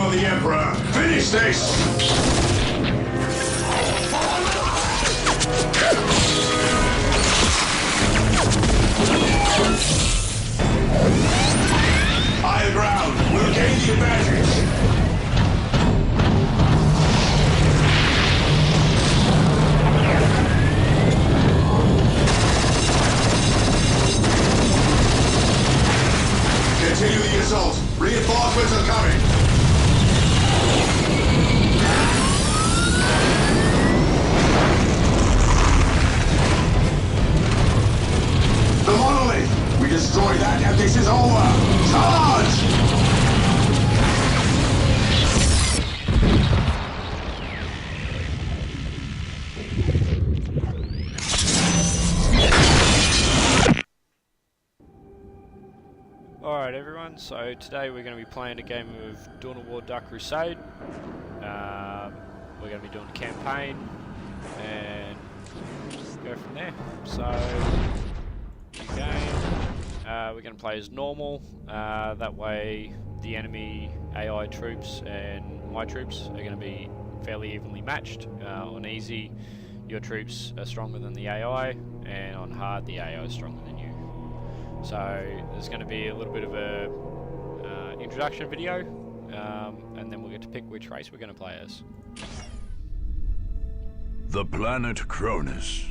for the Emperor! Finish this! Higher ground! We'll gain the advantage! Continue the assault! Reinforcements are coming! The monolith! We destroy that and this is over! Charge! Alright everyone, so today we're going to be playing a game of Dawn of War Dark Crusade. We're going to be doing a campaign and go from there. So, new game. We're going to play as normal, that way the enemy AI troops and my troops are going to be fairly evenly matched. On easy, your troops are stronger than the AI, and on hard, the AI is stronger than you. So there's going to be a little bit of a introduction video, and then we'll get to pick which race we're going to play as. The planet Cronus.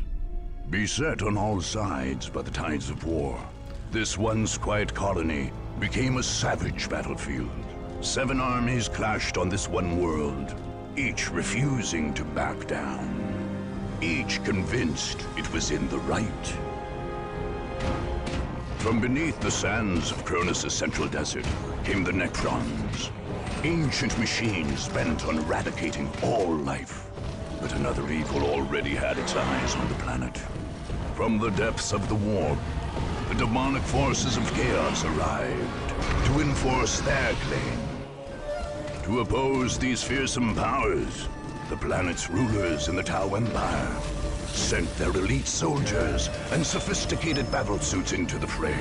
Beset on all sides by the tides of war, this once quiet colony became a savage battlefield. 7 armies clashed on this one world, each refusing to back down. Each convinced it was in the right. From beneath the sands of Cronus' central desert came the Necrons, ancient machines bent on eradicating all life. But another evil already had its eyes on the planet. From the depths of the warp, the demonic forces of chaos arrived to enforce their claim. To oppose these fearsome powers, the planet's rulers in the Tau Empire sent their elite soldiers and sophisticated battlesuits into the fray.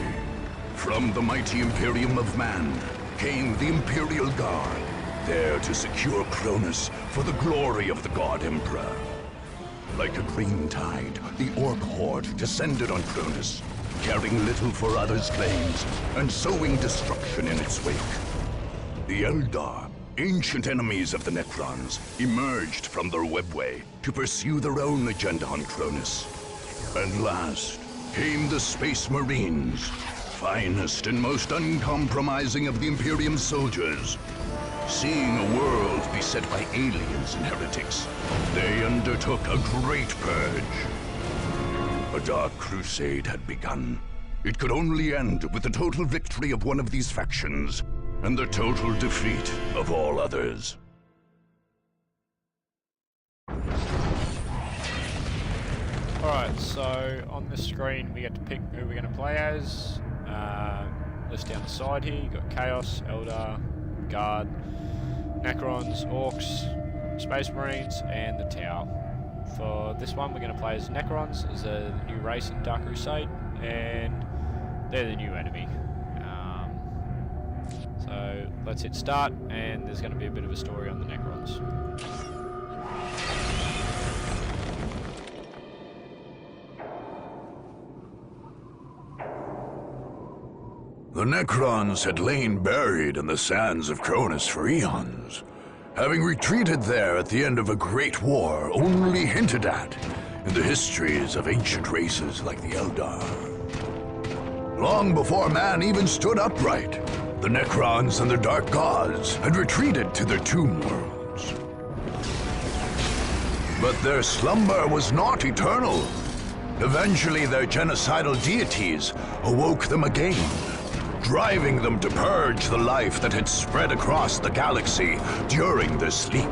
From the mighty Imperium of Man came the Imperial Guard, there to secure Cronus for the glory of the God Emperor. Like a green tide, the Orc Horde descended on Cronus, caring little for others' claims and sowing destruction in its wake. The Eldar, ancient enemies of the Necrons, emerged from their webway to pursue their own agenda on Cronus. And last came the Space Marines, finest and most uncompromising of the Imperium soldiers. Seeing a world beset by aliens and heretics, they undertook a great purge. A dark crusade had begun. It could only end with the total victory of one of these factions, and the total defeat of all others. Alright, so on this screen we get to pick who we're going to play as. List down the side here, you've got Chaos, Eldar, Guard, Necrons, Orcs, Space Marines, and the Tau. For this one we're going to play as Necrons, as a new race in Dark Crusade, and they're the new enemy. So let's hit start, and there's going to be a bit of a story on the Necrons. The Necrons had lain buried in the sands of Cronus for eons, having retreated there at the end of a great war only hinted at in the histories of ancient races like the Eldar. Long before man even stood upright, the Necrons and their dark gods had retreated to their tomb worlds. But their slumber was not eternal. Eventually their genocidal deities awoke them again, driving them to purge the life that had spread across the galaxy during their sleep.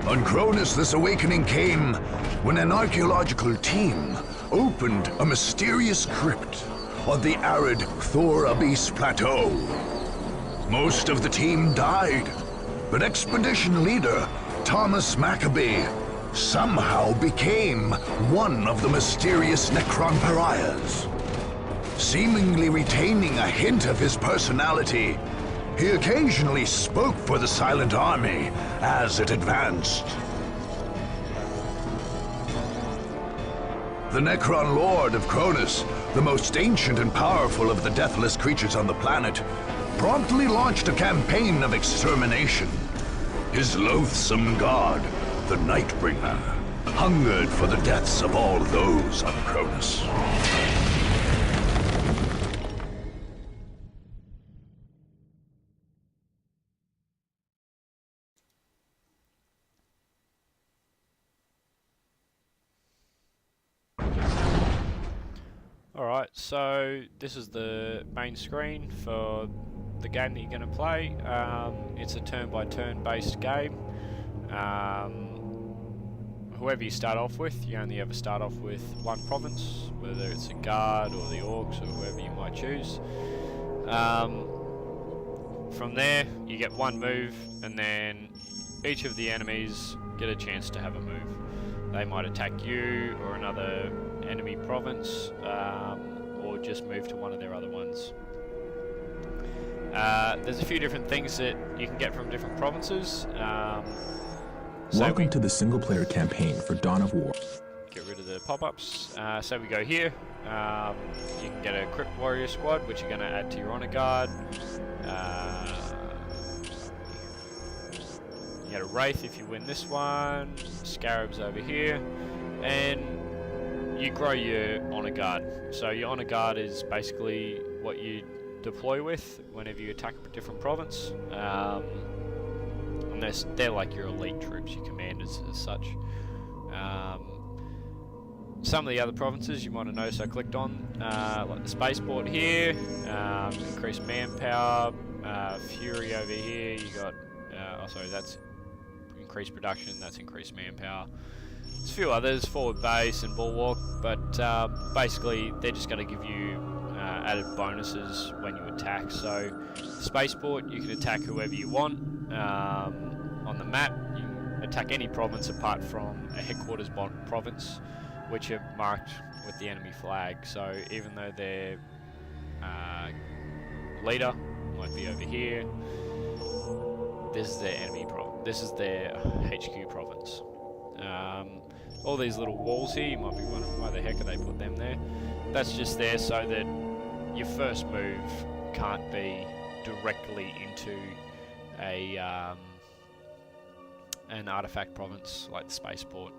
On Cronus, this awakening came when an archaeological team opened a mysterious crypt on the arid Thor Abyss Plateau. Most of the team died, but expedition leader Thomas Maccabee somehow became one of the mysterious Necron pariahs. Seemingly retaining a hint of his personality, He occasionally spoke for the Silent Army as it advanced. The Necron Lord of Cronus, the most ancient and powerful of the deathless creatures on the planet, promptly launched a campaign of extermination. His loathsome god, the Nightbringer, hungered for the deaths of all those on Cronus. Alright, so this is the main screen for the game that you're going to play. It's a turn-by-turn based game. Whoever you start off with, you only ever start off with one province, whether it's a guard or the orcs or whoever you might choose. From there, you get one move, and then each of the enemies get a chance to have a move. They might attack you or another enemy province, or just move to one of their other ones. There's a few different things that you can get from different provinces. Welcome to the single-player campaign for Dawn of War. Get rid of the pop-ups. So we go here. You can get a Crypt Warrior squad, which you're going to add to your Honor Guard. You get a Wraith if you win this one. Scarabs over here. And you grow your Honor Guard. So your Honor Guard is basically what you deploy with whenever you attack a different province. And they're like your elite troops, your commanders as such. Some of the other provinces you might have noticed I clicked on, like the spaceport here, increased manpower, Fury over here, you got, oh sorry, that's increased production, that's increased manpower. There's a few others, forward base and bulwark, but basically they're just going to give you added bonuses when you attack. So spaceport, you can attack whoever you want. On the map, you can attack any province apart from a headquarters province, which are marked with the enemy flag. So even though their leader might be over here, this is their enemy province. This is their HQ province. All these little walls here, you might be wondering why the heck are they put them there. That's just there so that your first move can't be directly into an artifact province like the spaceport.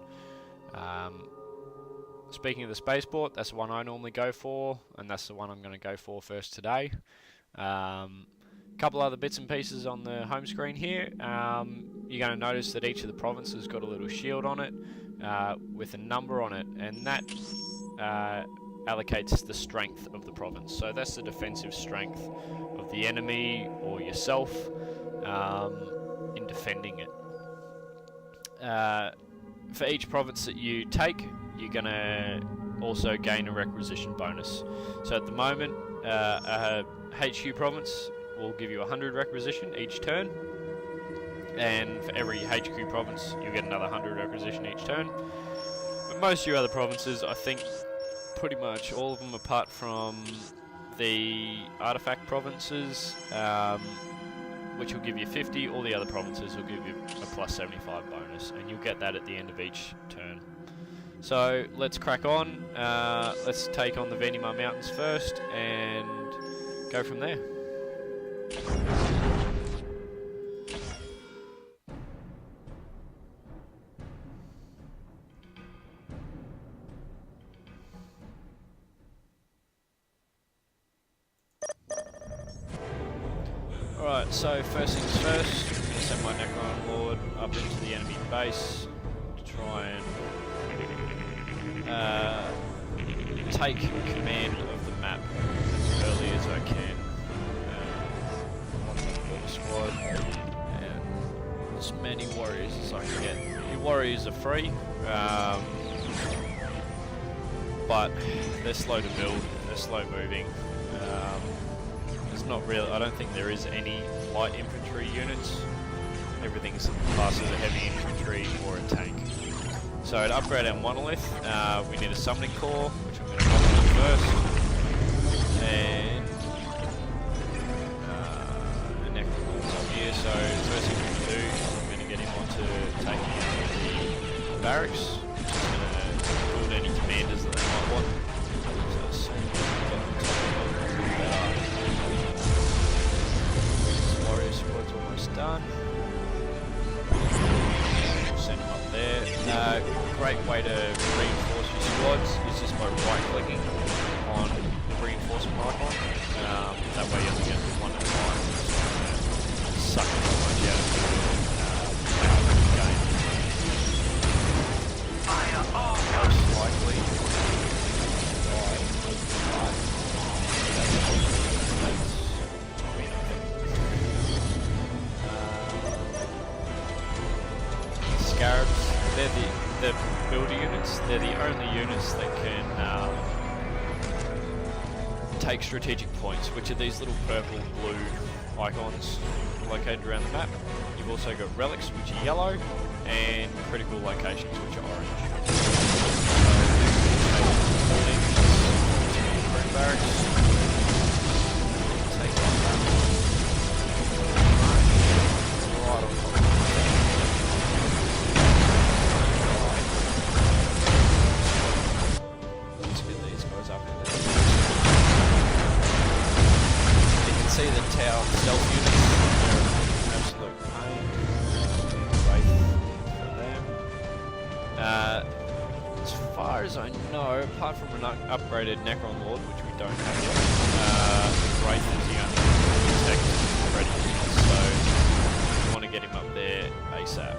Speaking of the spaceport, that's the one I normally go for, and that's the one I'm going to go for first today. Couple other bits and pieces on the home screen here. You're going to notice that each of the provinces got a little shield on it with a number on it, and that allocates the strength of the province. So that's the defensive strength of the enemy or yourself in defending it. For each province that you take, you're going to also gain a requisition bonus. So at the moment, a HQ province will give you 100 requisition each turn, and for every HQ province you'll get another 100 requisition each turn. But most of your other provinces, I think pretty much all of them apart from the artifact provinces, which will give you 50, all the other provinces will give you a plus 75 bonus, and you'll get that at the end of each turn. So let's crack on. Let's take on the Venimar Mountains first and go from there. Alright, so first things first, I'm going to send my Necron Lord up into the enemy base to try and take command of the map as early as I can. Squad and as many warriors as I can get. Your warriors are free, but they're slow to build, they're slow moving. There's not really, I don't think there is any light infantry units. Everything's classed as a heavy infantry or a tank. So to upgrade our monolith, we need a summoning core, which I'm going to pop in first, and a Necron is they can take strategic points, which are these little purple, blue icons located around the map. You've also got relics, which are yellow, and critical locations, which are orange. Barracks. Take on that. Right on top. Let's get these guys up in there. You can see the tower stealth units. Absolute pain. Wraith for them. As far as I know, apart from an upgraded Necron Lord, which we don't have yet, Wraith is the only tech ready, so we want to get him up there ASAP.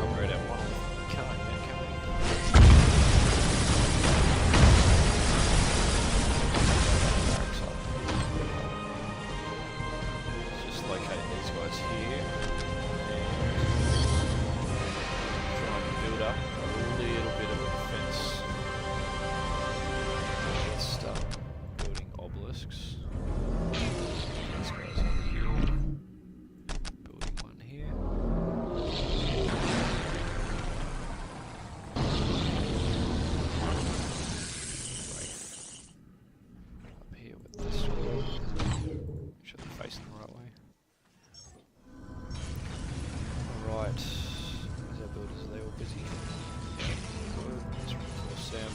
Upgrade Ep1. Can't yet, can we? Let's just locate these guys here. Build up a little bit of a defense. Let's start building obelisks. These guys over here. Building one here. Right. Up here with this one. Make sure they're facing the right way. Alright. Builders, are they all busy? Good. Let's reinforce them.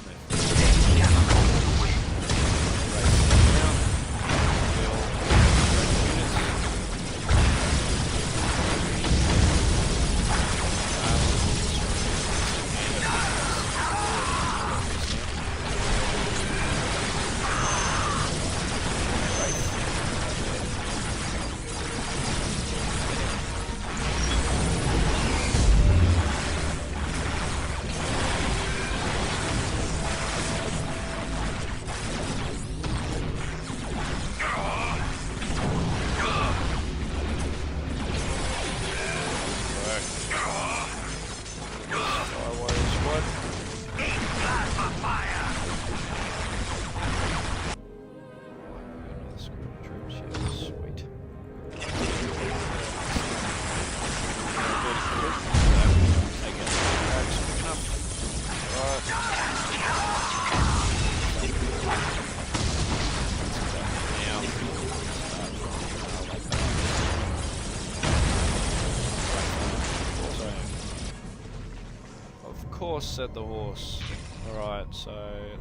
Horse said the horse. Alright, so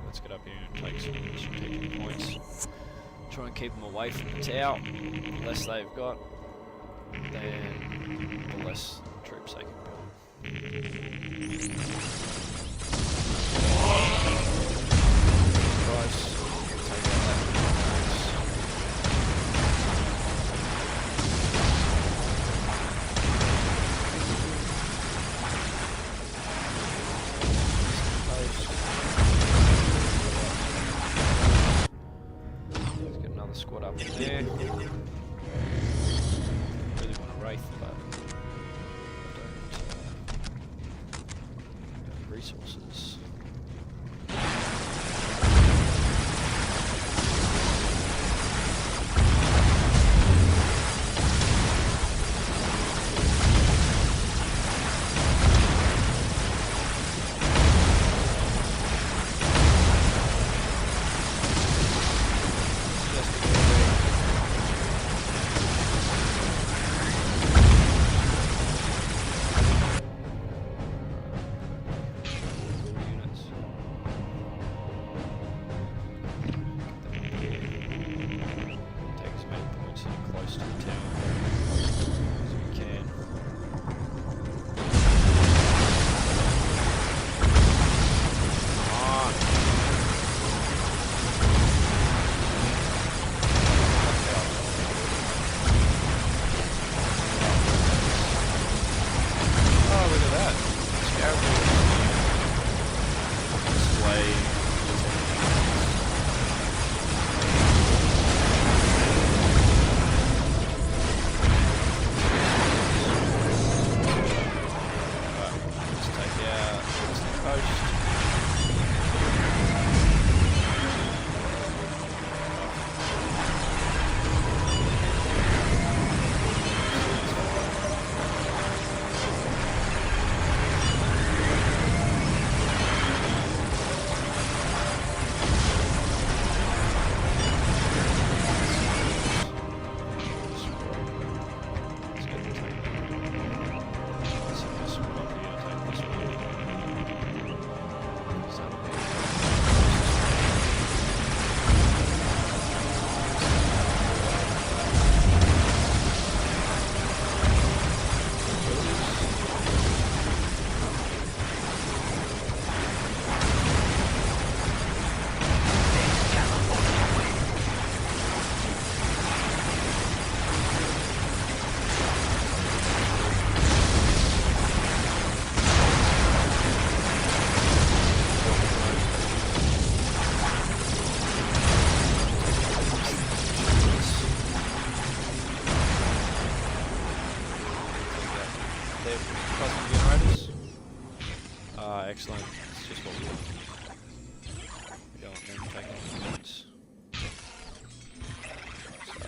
let's get up here and take some strategic points. Try and keep them away from the tower. The less they've got, then the less troops they can build. Guys, take out that. Squad up in there. Really want a Wraith, but I don't have resources. coast. Excellent. It's just what we want. We don't want them taking units. So,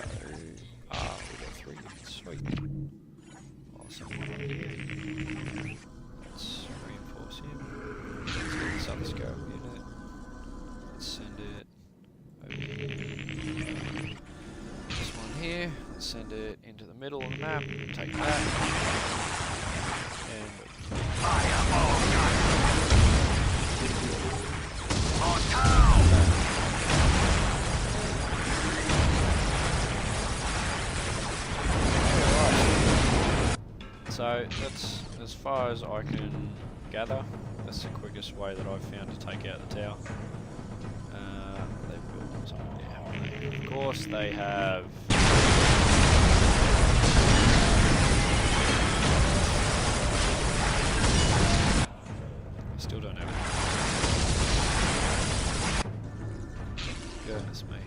we got 3 units. Sweet. Awesome. Let's reinforce him. Let's get this other scarab unit. Let's send it over here. This one here. Let's send it into the middle of the map. Take that. And so that's, as far as I can gather, that's the quickest way that I've found to take out the tower. They've built something there, haven't they? Of course they have. Still don't have it. Goodness me.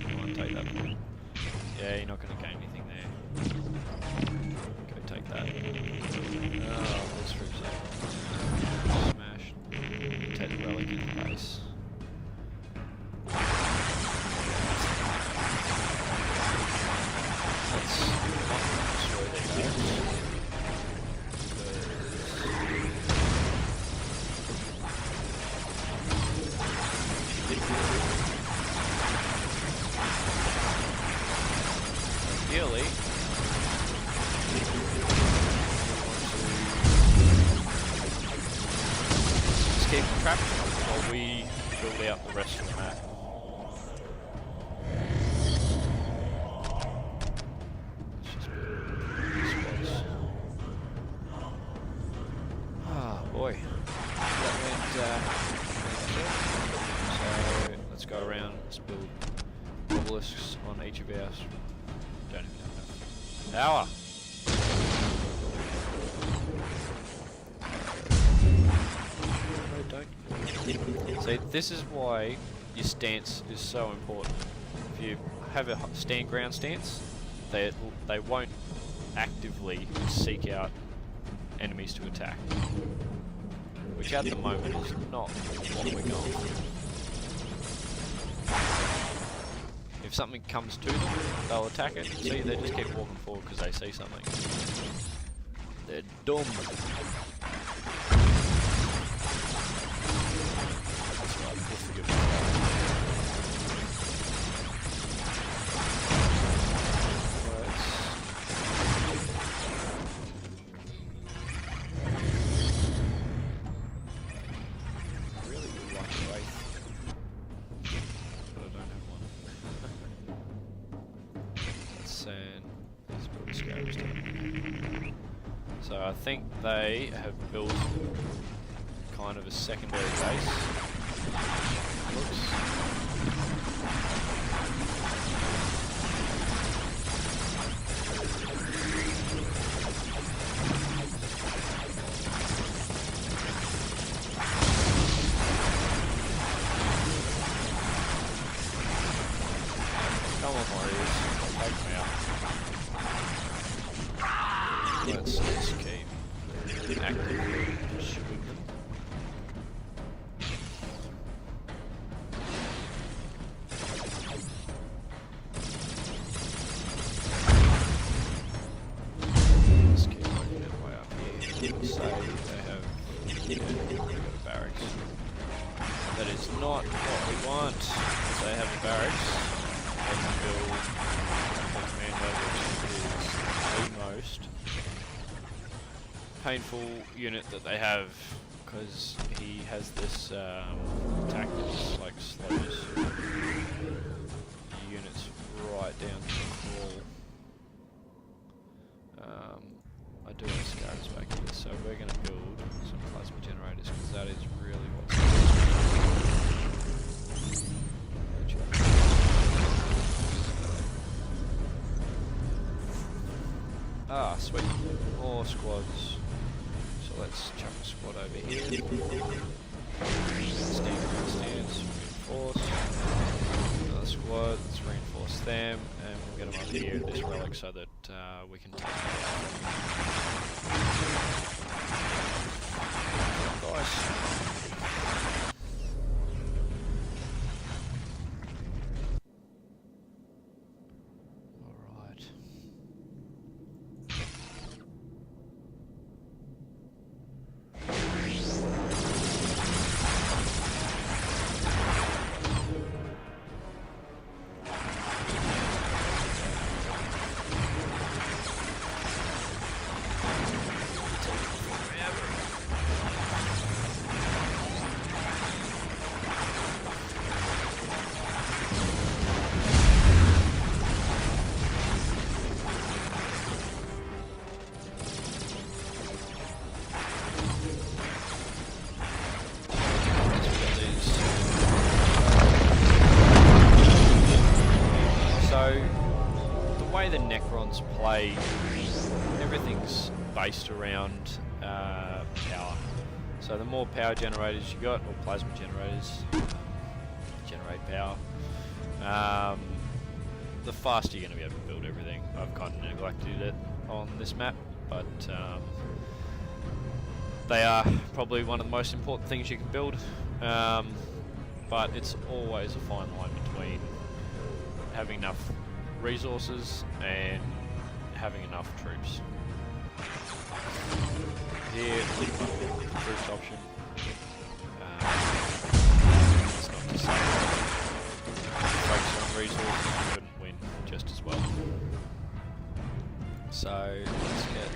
Come on, take that point. Yeah, you're not going to gain anything there. Go take that. Oh, let's Crusade. Smash. Take the relic in place. Let's destroy their guys. Ideally, escape the trap while we build out the rest of the map. Let's just build spots. Ah, boy. That went, so let's go around, let's build obelisks on each of ours. Don't even have enough power. No, don't. See, this is why your stance is so important. If you have a stand ground stance, they won't actively seek out enemies to attack, which at the moment is not what we're going for. If something comes to them, they'll attack it. See, they just keep walking forward because they see something. They're dumb. That's right, we'll forgive them. Really would like a wraith, but I don't have one. And let's build a scarab stone. So I think they have built kind of a secondary base. Looks. Come on, warriors. Take me out. Let's just keep actively pursuing them. barracks. That is not what we want. If they have a barracks, they can build a commando, which is the most painful unit that they have, because he has this attack that's like slows units right down to the crawl. I do have scars back here, so we're going to build some plasma generators, because that is really what's Ah, sweet. More squads. So let's chuck a squad over here. Stance, reinforce. Another squad, let's reinforce them, and we'll get them up here in this relic so that we can take them out. Nice. The Necrons play, everything's based around power. So the more power generators you got, or plasma generators, generate power, the faster you're going to be able to build everything. I've kind of neglected it on this map, but they are probably one of the most important things you can build. But it's always a fine line between having enough resources and having enough troops. Here, troops option. It's not to say focus on resources, you couldn't win just as well. So let's get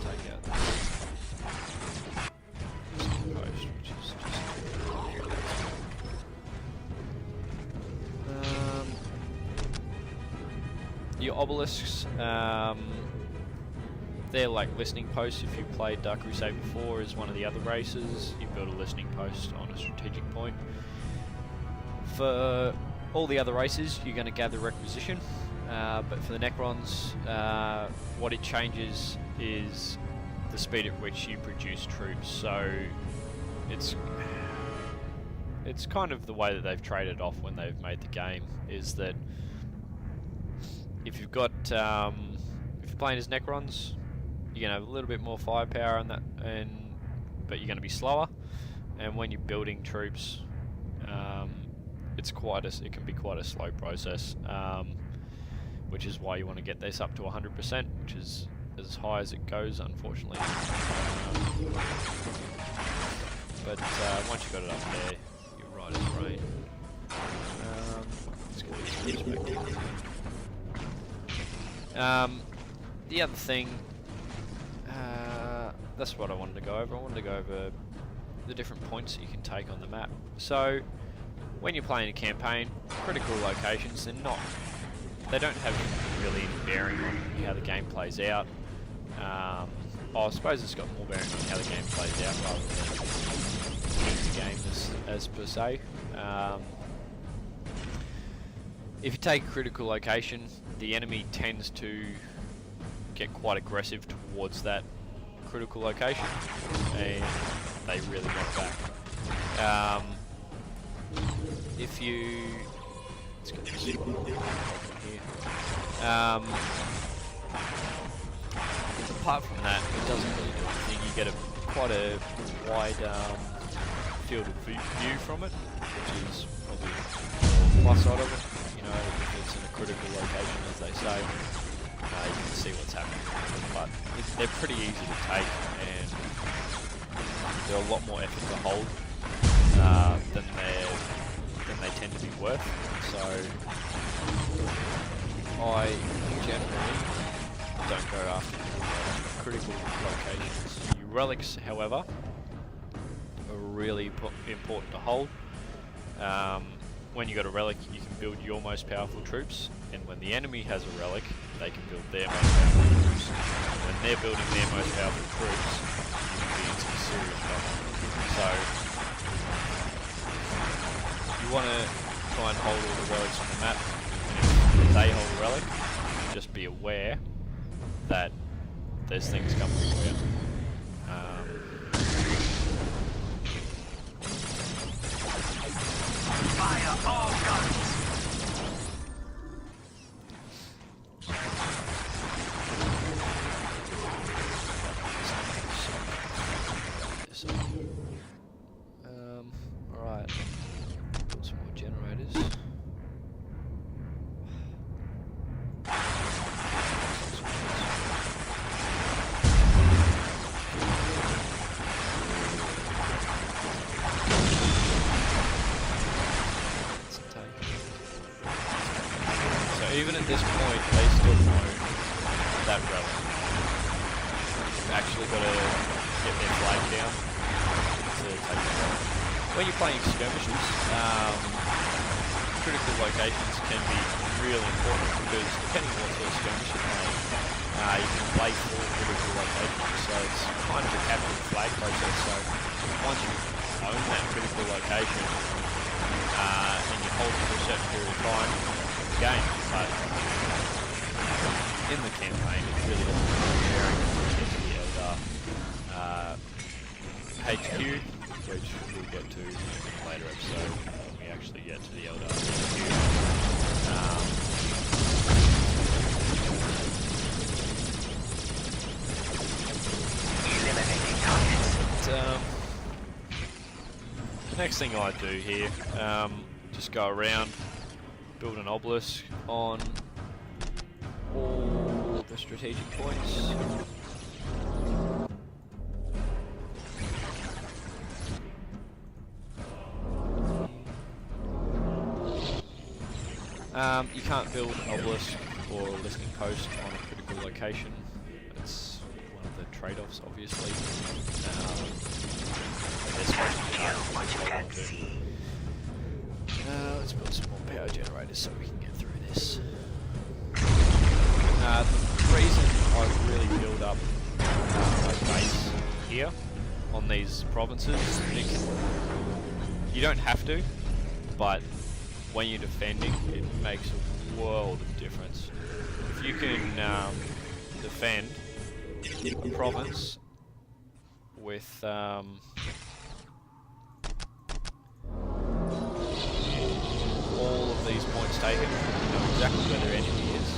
take out this post, which is just your obelisks, they're like listening posts. If you played Dark Crusade before as one of the other races, you build a listening post on a strategic point. For all the other races, you're going to gather requisition, but for the Necrons, what it changes is the speed at which you produce troops. So it's kind of the way that they've traded off when they've made the game, is that if you've got if you're playing as Necrons, you're gonna have a little bit more firepower and that, but you're gonna be slower. And when you're building troops, it can be quite a slow process, which is why you want to get this up to 100%, which is as high as it goes, unfortunately. But once you've got it up there, you're right as rain. Let's get these back in. The other thing, that's what I wanted to go over. I wanted to go over the different points that you can take on the map. So, when you're playing a campaign, critical locations, they don't have really any bearing on how the game plays out. I suppose it's got more bearing on how the game plays out rather than the game as per se. If you take a critical location, the enemy tends to get quite aggressive towards that critical location, and they really want back. If you... Let's get this one here. Apart from that, it doesn't really do anything. You get quite a wide field of view from it, which is probably the plus side of it. You know, if it's in a critical location, as they say, you can see what's happening. But they're pretty easy to take, and they're a lot more effort to hold than they tend to be worth. So I generally don't go after critical locations. Your relics, however, are really important to hold. When you got a relic, you can build your most powerful troops, and when the enemy has a relic, they can build their most powerful troops. When they're building their most powerful troops, you can be in some serious trouble. So you want to try and hold all the relics on the map, and if they hold a relic, just be aware that there's things coming for you. Fire all guns! Alright. Put some more generators. Even at this point, they still know that relic. You've actually got to get their flag down to take the relic. When you're playing skirmishes, critical locations can be really important because depending on what sort of skirmish you're playing, you can play for critical locations. So it's kind of a capture the flag process. So once you own that critical location and you hold it for a certain period of time, game, but in the campaign it really doesn't matter sharing until you get to the Eldar HQ, which we'll get to in a later episode when we actually get to the Eldar HQ. Eliminating targets. The next thing I do here, just go around, build an obelisk on all the strategic points. You can't build an obelisk or a listening post on a critical location. That's one of the trade-offs, obviously. What you can see. Let's put some more power generators so we can get through this. The reason I really build up my base here on these provinces, you don't have to, but when you're defending, it makes a world of difference. If you can defend a province with all of these points taken, you know exactly where their enemy is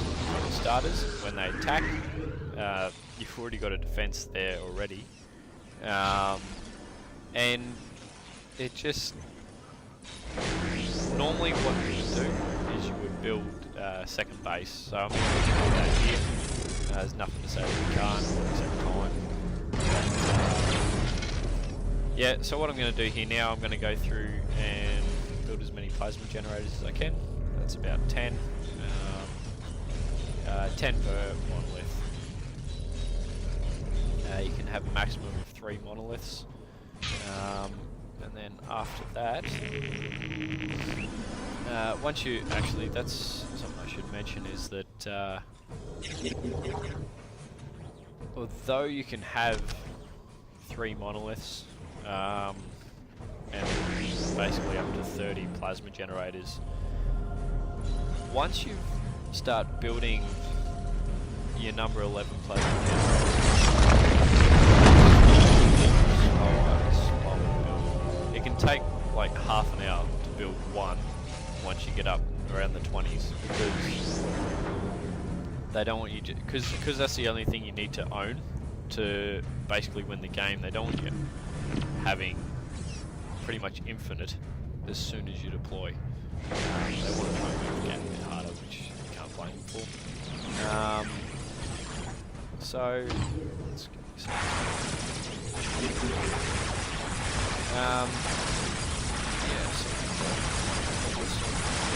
for starters. When they attack, you've already got a defense there already, and it just normally what you would do is you would build a second base. So I'm going to do that here. There's nothing to say that we can't except time. Yeah, so what I'm going to do here now, I'm going to go through and build as many plasma generators as I can. That's about 10. 10 per monolith. You can have a maximum of 3 monoliths. And then after that, once you actually, that's something I should mention is that although you can have 3 monoliths and basically up to 30 plasma generators, once you start building your number 11 plasma generators, it can take like half an hour to build one once you get up around the 20s, because they don't want you to, because that's the only thing you need to own to basically win the game. They don't want you having pretty much infinite as soon as you deploy. They want to try and make the game a bit harder, which you can't blame them for. So let's get this Yeah, so we've got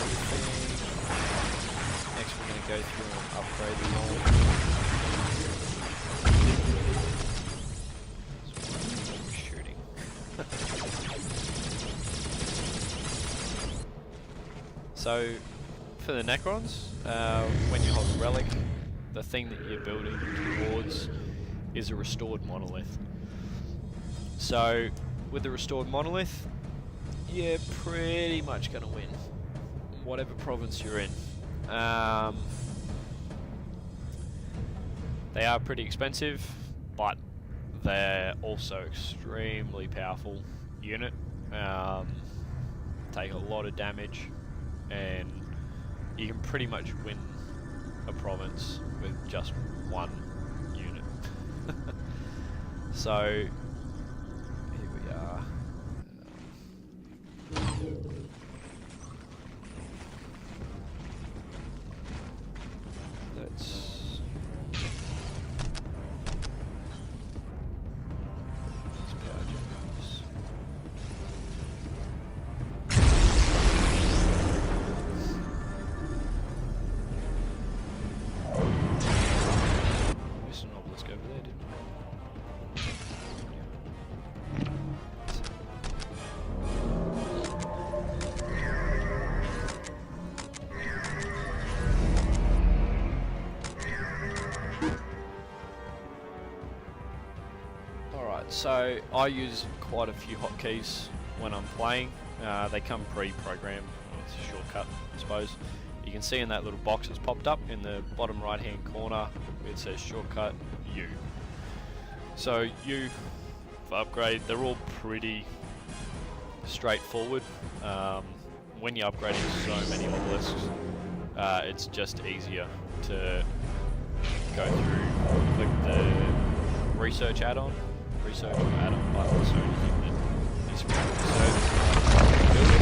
everything. Next we're going to go through and upgrade the old. Shooting. So, for the Necrons, when you hold a relic, the thing that you're building towards is a restored monolith. So, with the restored monolith, you're pretty much going to win, whatever province you're in. They are pretty expensive, but they're also extremely powerful unit. Take a lot of damage, and you can pretty much win a province with just one unit. So here we are. Let's so I use quite a few hotkeys when I'm playing. They come pre-programmed. It's a shortcut, I suppose. You can see in that little box that's popped up in the bottom right hand corner, it says shortcut U. So U for upgrade, they're all pretty straightforward. When you're upgrading so many obelisks, it's just easier to go through, click the research add-on. Research or add-on button, so anything that is researched, build it,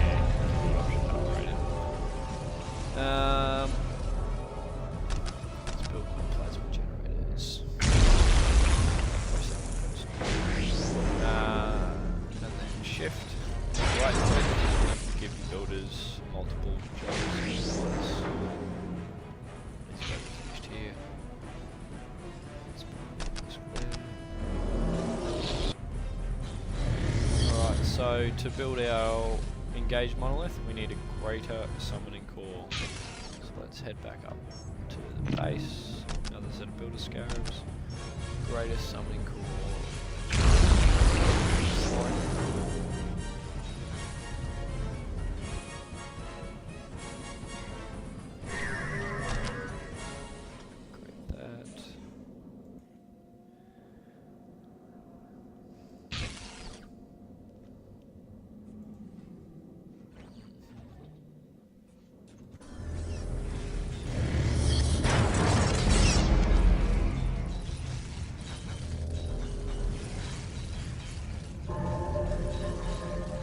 and the option to upgrade it. Let's build plasma generators. And then shift, right click, give builders multiple jobs at once. So to build our engaged monolith, we need a greater summoning core. So let's head back up to the base. Another set of builder scarabs. Greater summoning core. Great that.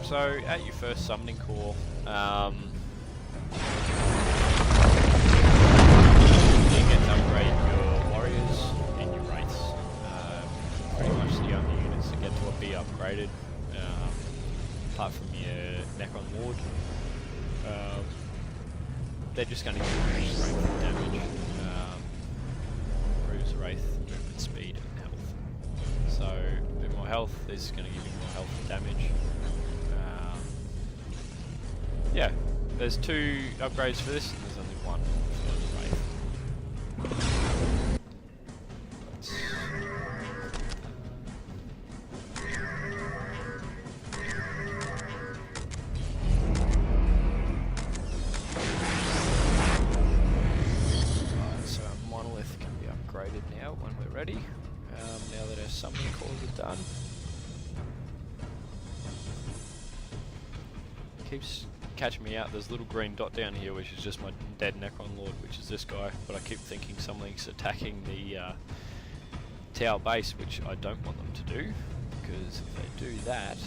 So at your first summoning core, you get to upgrade your warriors and your wraiths. Pretty much the only units that get to be upgraded, apart from your Necron ward. They're just going to give you strength and damage, improves wraith movement speed and health. So a bit more health is going to give you more health and damage. Yeah, there's 2 upgrades for this, and there's only one for the wraith. Alright, so our monolith can be upgraded now when we're ready. Now that our summoning cores are done. Keeps catching me out. There's a little green dot down here, which is just my dead Necron Lord, which is this guy. But I keep thinking something's attacking the tower base, which I don't want them to do, because if they do that,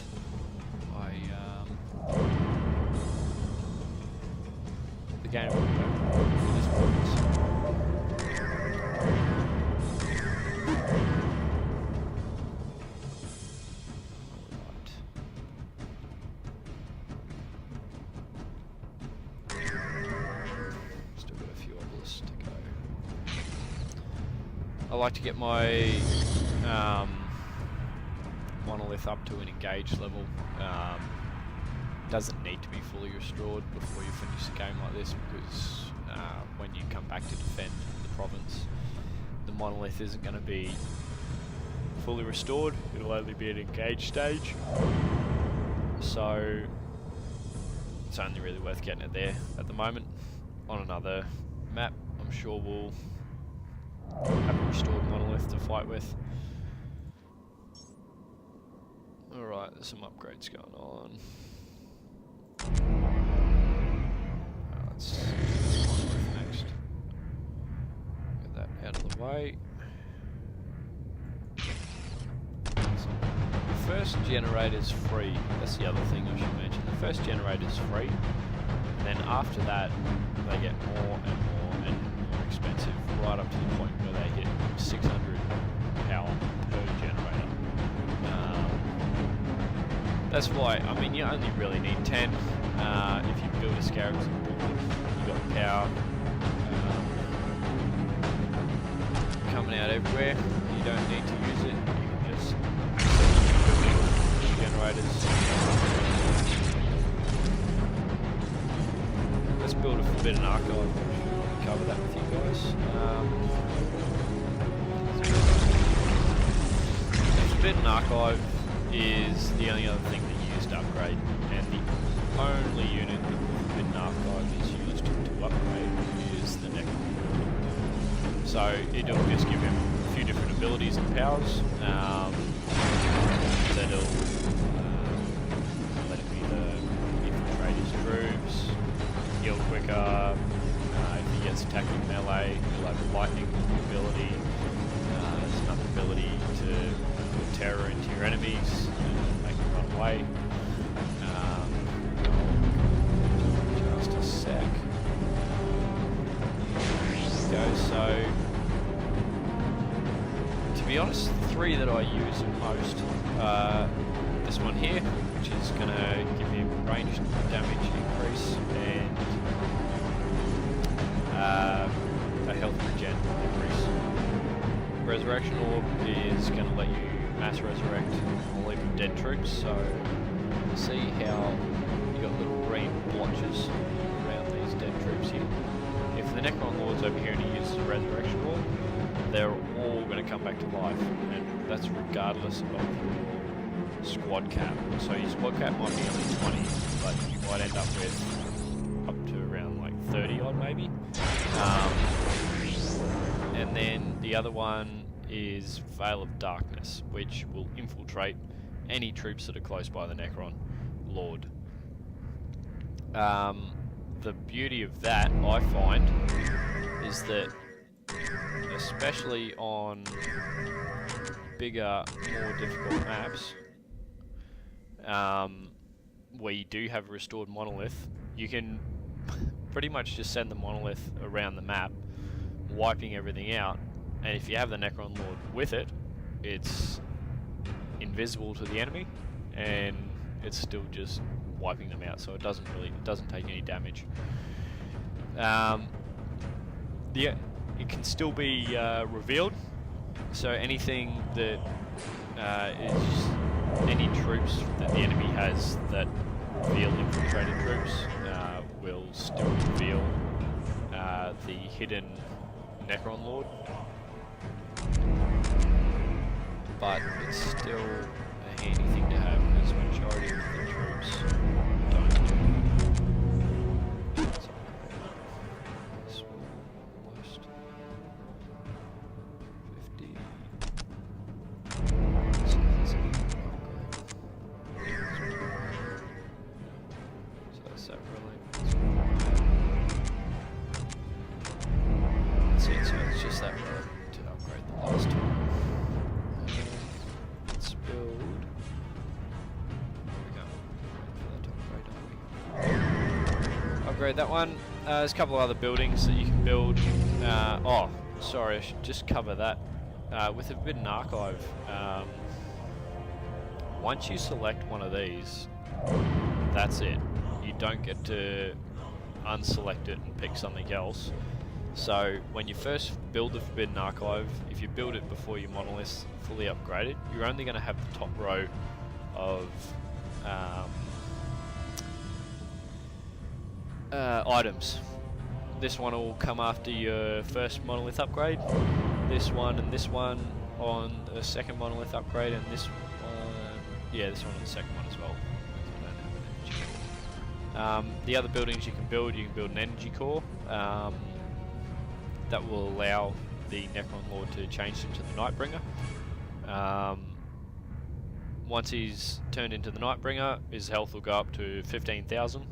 the game will go for this province. like to get my monolith up to an engaged level. Doesn't need to be fully restored before you finish a game like this, because when you come back to defend the province, the monolith isn't going to be fully restored. It'll only be an engaged stage, so it's only really worth getting it there at the moment. On another map, I'm sure we'll have a restored monolith to fight with. Alright, there's some upgrades going on. Let's do this monolith next. Get that out of the way. So, the first generator's free. That's the other thing I should mention. The first generator's free. Then after that, they get more and more and more expensive, right up to the point where they hit 600 power per generator. That's why, I mean, you only really need 10. If you build a scarab's board, you've got power coming out everywhere. You don't need to use it. You can just build generators. Let's build a Forbidden Archive. I'll cover that with you guys. The Forbidden Archive is the only other thing that you use to upgrade, and the only unit that the Forbidden Archive is used to upgrade is the Necron. So it'll just give him a few different abilities and powers that'll let him either infiltrate his troops, heal quicker. If he gets attacked in melee, he'll have a lightning ability. There's another ability to put terror into your enemies and make them run away. Just a sec. There we go. So, to be honest, the three that I use the most, this one here, which is going to give you range damage increase and a health regen increase. Resurrection Orb is going to let you mass resurrect a whole heap of dead troops, so see how you got little green blotches around these dead troops here. If the Necron Lord's over here and he uses a Resurrection Orb, they're all going to come back to life, and that's regardless of your squad cap. So your squad cap might be only 20, but you might end up with up to around like 30 odd maybe. And then the other one is Veil of Darkness, which will infiltrate any troops that are close by the Necron Lord. The beauty of that, I find, is that especially on bigger, more difficult maps, where you do have a restored monolith, you can pretty much just send the monolith around the map, wiping everything out, and if you have the Necron Lord with it, it's invisible to the enemy, and it's still just wiping them out, so it doesn't take any damage. It can still be revealed, so anything that is any troops that the enemy has that reveal infiltrated troops will still reveal the hidden Necron Lord, but it's still a handy thing to have because the majority of the troops don't do it. So, almost 50. So that's that really. So it's just that road to upgrade the last two. Let's build. There we go. Upgrade that one. There's a couple of other buildings that you can build. Oh, sorry, I should just cover that. With a Forbidden Archive, once you select one of these, that's it. You don't get to unselect it and pick something else. So when you first build the Forbidden Archive, if you build it before your monolith's fully upgraded, you're only going to have the top row of items. This one will come after your first monolith upgrade, this one and this one on the second monolith upgrade, and this one, yeah, this one on the second one as well. I don't have an energy core. The other buildings you can build an energy core that will allow the Necron Lord to change into the Nightbringer. Once he's turned into the Nightbringer, his health will go up to 15,000,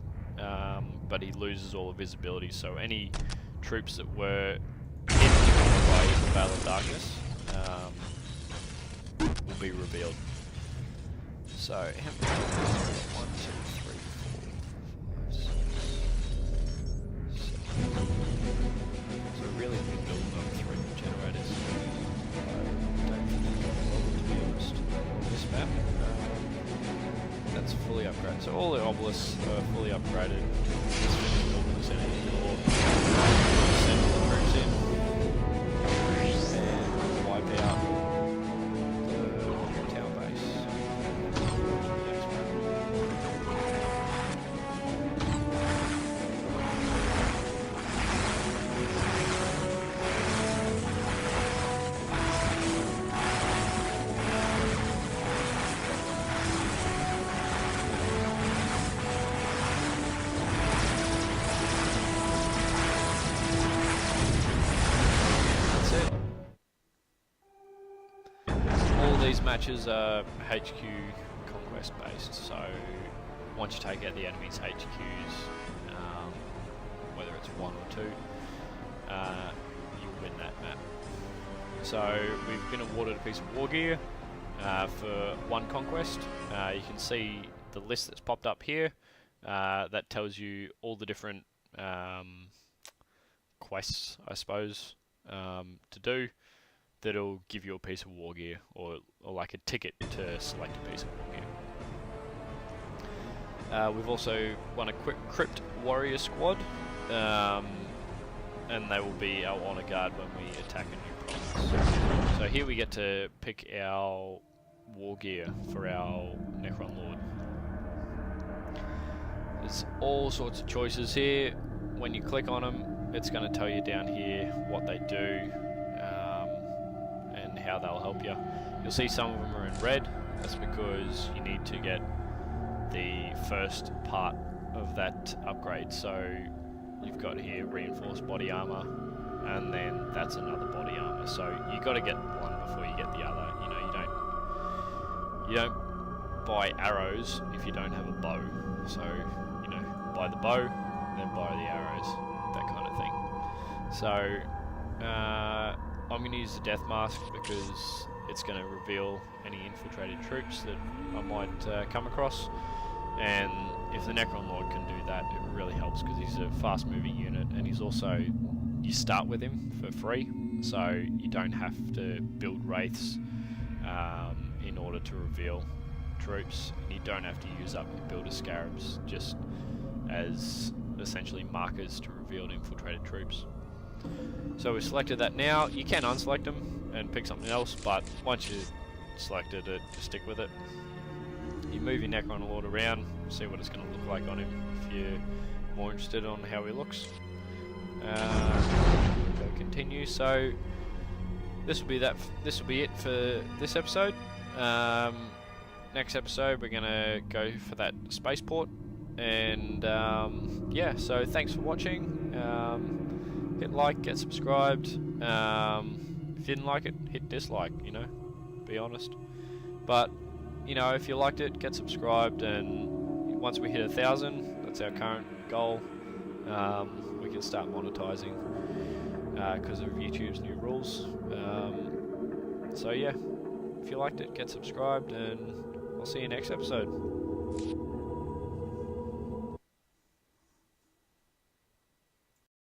but he loses all of his abilities, so any troops that were hit by the Veil of Darkness will be revealed. So, how many troops? 1, 2, 3, 4, 5, 6, 7. So really been building on 3 generators. I don't think it's very well, to be honest, on this map. That's fully upgraded. So all the obelisks are fully upgraded. Just finished building this energy core. Send all the troops in. And wipe out the tower base. Next map. These matches are HQ conquest based, so once you take out the enemy's HQs, whether it's 1 or 2, you win that map. So we've been awarded a piece of war gear for 1 conquest. You can see the list that's popped up here that tells you all the different quests, I suppose, to do. That'll give you a piece of war gear, or like a ticket to select a piece of war gear. We've also won a quick Crypt Warrior squad, and they will be our honor guard when we attack a new province. So here we get to pick our war gear for our Necron Lord. There's all sorts of choices here. When you click on them, it's going to tell you down here what they do. How they'll help you. You'll see some of them are in red. That's because you need to get the first part of that upgrade. So you've got here reinforced body armor, and then that's another body armor. So you got to get one before you get the other. You know, you don't buy arrows if you don't have a bow. So you know, buy the bow, then buy the arrows, that kind of thing. So I'm going to use the death mask because it's going to reveal any infiltrated troops that I might come across, and if the Necron Lord can do that, it really helps because he's a fast moving unit, and he's also, you start with him for free, so you don't have to build wraiths in order to reveal troops, and you don't have to use up your builder scarabs just as essentially markers to reveal infiltrated troops. So we've selected that now. You can unselect them and pick something else, but once you've selected it, stick with it. You move your Necron Lord around, see what it's going to look like on him if you're more interested on how he looks. Go continue. So this will be that. This will be it for this episode. Next episode we're going to go for that spaceport, and yeah. So thanks for watching. Hit like, get subscribed. If you didn't like it, hit dislike, you know, be honest. But, you know, if you liked it, get subscribed, and once we hit 1,000, that's our current goal, we can start monetizing because of YouTube's new rules. So yeah, if you liked it, get subscribed, and I'll see you next episode.